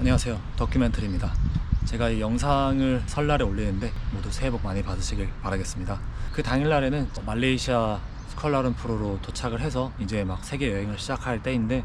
안녕하세요, 더큐멘터리입니다. 제가 이 영상을 설날에 올리는데 모두 새해 복 많이 받으시길 바라겠습니다. 그 당일날에는 말레이시아 스콜라룸푸르로 도착을 해서 이제 막 세계 여행을 시작할 때인데,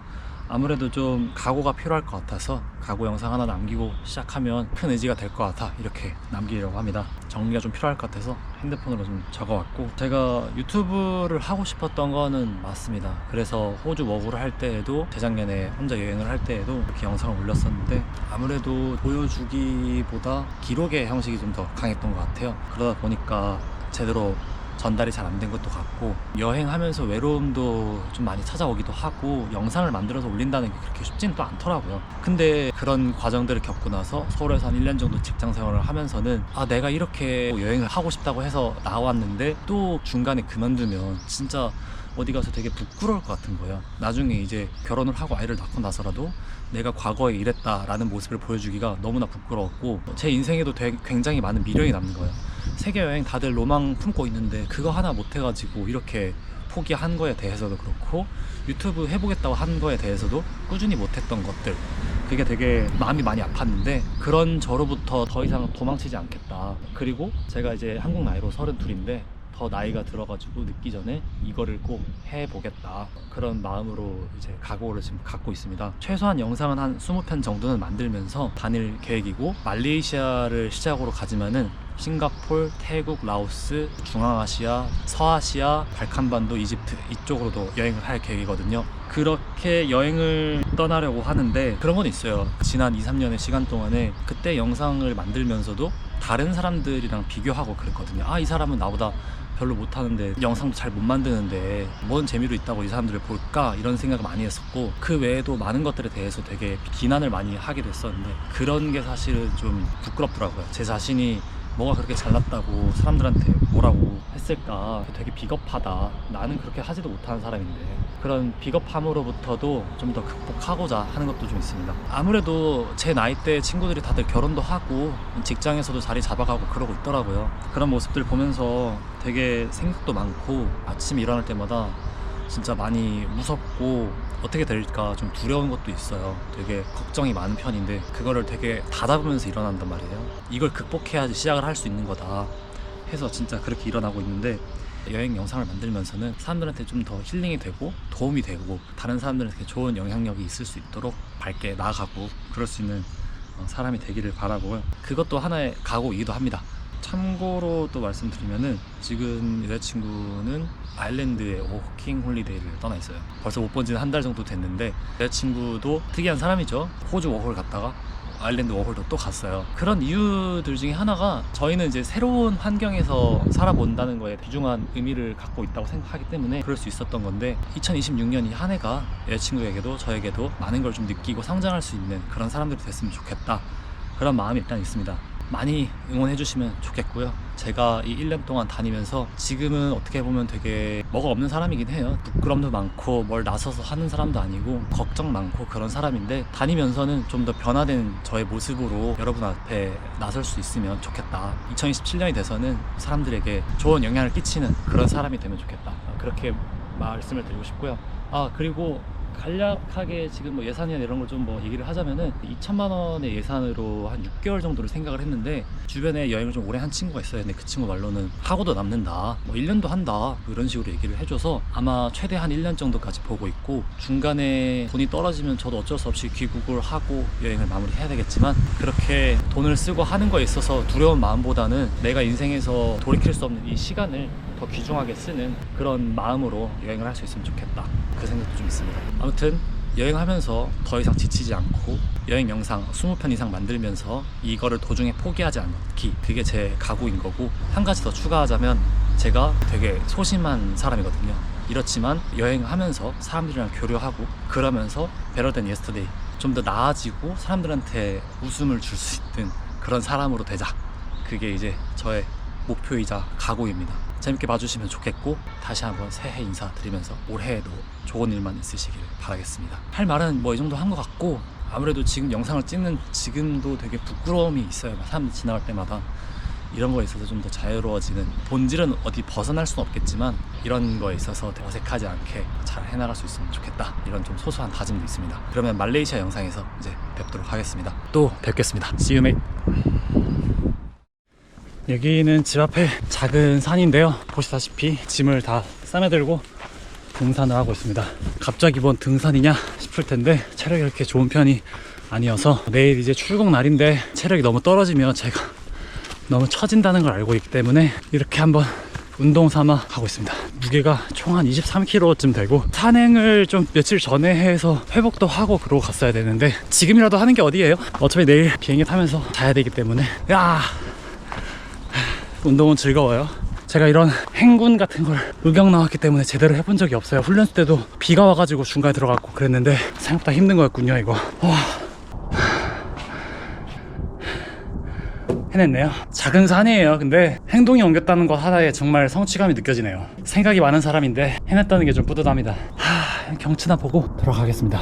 아무래도 좀 각오가 필요할 것 같아서 각오 영상 하나 남기고 시작하면 큰 의지가 될 것 같아 이렇게 남기려고 합니다. 정리가 좀 필요할 것 같아서 핸드폰으로 좀 적어왔고, 제가 유튜브를 하고 싶었던 거는 맞습니다. 그래서 호주 워홀을 할 때에도, 재작년에 혼자 여행을 할 때에도 이렇게 영상을 올렸었는데, 아무래도 보여주기보다 기록의 형식이 좀 더 강했던 것 같아요. 그러다 보니까 제대로 전달이 잘 안 된 것도 같고, 여행하면서 외로움도 좀 많이 찾아오기도 하고, 영상을 만들어서 올린다는 게 그렇게 쉽지는 또 않더라고요. 근데 그런 과정들을 겪고 나서 서울에서 한 1년 정도 직장 생활을 하면서는, 내가 이렇게 여행을 하고 싶다고 해서 나왔는데 또 중간에 그만두면 진짜 어디 가서 되게 부끄러울 것 같은 거예요. 나중에 이제 결혼을 하고 아이를 낳고 나서라도 내가 과거에 이랬다라는 모습을 보여주기가 너무나 부끄러웠고, 제 인생에도 굉장히 많은 미련이 남는 거예요. 세계여행 다들 로망 품고 있는데 그거 하나 못 해가지고 이렇게 포기한 거에 대해서도 그렇고, 유튜브 해보겠다고 한 거에 대해서도 꾸준히 못했던 것들, 그게 되게 마음이 많이 아팠는데, 그런 저로부터 더 이상 도망치지 않겠다. 그리고 제가 이제 한국 나이로 32인데 더 나이가 들어가지고 늦기 전에 이거를 꼭 해보겠다, 그런 마음으로 이제 각오를 지금 갖고 있습니다. 최소한 영상은 한 20편 정도는 만들면서 다닐 계획이고, 말레이시아를 시작으로 가지만은 싱가폴, 태국, 라오스, 중앙아시아, 서아시아, 발칸반도, 이집트 이쪽으로도 여행을 할 계획이거든요. 그렇게 여행을 떠나려고 하는데, 그런 건 있어요. 지난 2-3년의 시간 동안에 그때 영상을 만들면서도 다른 사람들이랑 비교하고 그랬거든요. 이 사람은 나보다 별로 못하는데, 영상도 잘 못 만드는데 뭔 재미로 있다고 이 사람들을 볼까, 이런 생각을 많이 했었고, 그 외에도 많은 것들에 대해서 되게 비난을 많이 하게 됐었는데, 그런 게 사실은 좀 부끄럽더라고요. 제 자신이 뭐가 그렇게 잘났다고 사람들한테 뭐라고 했을까, 되게 비겁하다, 나는 그렇게 하지도 못하는 사람인데, 그런 비겁함으로부터도 좀 더 극복하고자 하는 것도 좀 있습니다. 아무래도 제 나이대 친구들이 다들 결혼도 하고 직장에서도 자리 잡아가고 그러고 있더라고요. 그런 모습들 보면서 되게 생각도 많고, 아침에 일어날 때마다 진짜 많이 무섭고 어떻게 될까 좀 두려운 것도 있어요. 되게 걱정이 많은 편인데, 그거를 되게 다잡으면서 일어난단 말이에요. 이걸 극복해야지 시작을 할 수 있는 거다 해서 진짜 그렇게 일어나고 있는데, 여행 영상을 만들면서는 사람들한테 좀 더 힐링이 되고 도움이 되고, 다른 사람들한테 좋은 영향력이 있을 수 있도록 밝게 나아가고 그럴 수 있는 사람이 되기를 바라고요. 그것도 하나의 각오이기도 합니다. 참고로 또 말씀드리면은, 지금 여자친구는 아일랜드의 워킹 홀리데이를 떠나 있어요. 벌써 못 본 지는 한 달 정도 됐는데, 여자친구도 특이한 사람이죠. 호주 워홀 갔다가 아일랜드 워홀도 또 갔어요. 그런 이유들 중에 하나가, 저희는 이제 새로운 환경에서 살아본다는 거에 귀중한 의미를 갖고 있다고 생각하기 때문에 그럴 수 있었던 건데, 2026년 이 한 해가 여자친구에게도 저에게도 많은 걸 좀 느끼고 성장할 수 있는 그런 사람들이 됐으면 좋겠다, 그런 마음이 일단 있습니다. 많이 응원해 주시면 좋겠고요. 제가 이 1년 동안 다니면서 지금은 어떻게 보면 되게 뭐가 없는 사람이긴 해요. 부끄럼도 많고 뭘 나서서 하는 사람도 아니고 걱정 많고 그런 사람인데, 다니면서는 좀 더 변화된 저의 모습으로 여러분 앞에 나설 수 있으면 좋겠다. 2027년이 돼서는 사람들에게 좋은 영향을 끼치는 그런 사람이 되면 좋겠다, 그렇게 말씀을 드리고 싶고요. 그리고 간략하게 지금 뭐 예산이나 이런 걸 좀 뭐 얘기를 하자면은, 2천만 원의 예산으로 한 6개월 정도를 생각을 했는데, 주변에 여행을 좀 오래 한 친구가 있어요. 근데 그 친구 말로는 하고도 남는다, 뭐 1년도 한다, 뭐 이런 식으로 얘기를 해줘서 아마 최대 한 1년 정도까지 보고 있고, 중간에 돈이 떨어지면 저도 어쩔 수 없이 귀국을 하고 여행을 마무리해야 되겠지만, 그렇게 돈을 쓰고 하는 거에 있어서 두려운 마음보다는 내가 인생에서 돌이킬 수 없는 이 시간을 더 귀중하게 쓰는 그런 마음으로 여행을 할 수 있으면 좋겠다, 그 생각도 좀 있습니다. 아무튼 여행하면서 더 이상 지치지 않고 여행 영상 20편 이상 만들면서 이거를 도중에 포기하지 않기, 그게 제 각오인 거고, 한 가지 더 추가하자면, 제가 되게 소심한 사람이거든요. 이렇지만 여행하면서 사람들이랑 교류하고 그러면서 Better Than Yesterday, 좀 더 나아지고 사람들한테 웃음을 줄 수 있는 그런 사람으로 되자, 그게 이제 저의 목표이자 각오입니다. 재밌게 봐주시면 좋겠고, 다시 한번 새해 인사드리면서 올해에도 좋은 일만 있으시길 바라겠습니다. 할 말은 뭐 이 정도 한 것 같고, 아무래도 지금 영상을 찍는 지금도 되게 부끄러움이 있어요. 사람들 지나갈 때마다. 이런 거에 있어서 좀 더 자유로워지는, 본질은 어디 벗어날 수는 없겠지만 이런 거에 있어서 어색하지 않게 잘 해나갈 수 있으면 좋겠다, 이런 좀 소소한 다짐도 있습니다. 그러면 말레이시아 영상에서 이제 뵙도록 하겠습니다. 또 뵙겠습니다. See you, mate. 여기는 집 앞에 작은 산인데요, 보시다시피 짐을 다 싸매들고 등산을 하고 있습니다. 갑자기 뭔 등산이냐 싶을 텐데 체력이 이렇게 좋은 편이 아니어서 내일 이제 출국 날인데 체력이 너무 떨어지면 제가 너무 처진다는 걸 알고 있기 때문에 이렇게 한번 운동 삼아 가고 있습니다. 무게가 총 한 23kg쯤 되고 산행을 좀 며칠 전에 해서 회복도 하고 그러고 갔어야 되는데 지금이라도 하는 게 어디예요? 어차피 내일 비행기 타면서 자야 되기 때문에 운동은 즐거워요. 제가 이런 행군 같은 걸 의경 나왔기 때문에 제대로 해본 적이 없어요. 훈련소 때도 비가 와가지고 중간에 들어갔고 그랬는데 생각보다 힘든 거였군요. 이거 해냈네요. 작은 산이에요. 근데 행동이 옮겼다는 것 하나에 정말 성취감이 느껴지네요. 생각이 많은 사람인데 해냈다는 게 좀 뿌듯합니다. 경치나 보고 들어가겠습니다.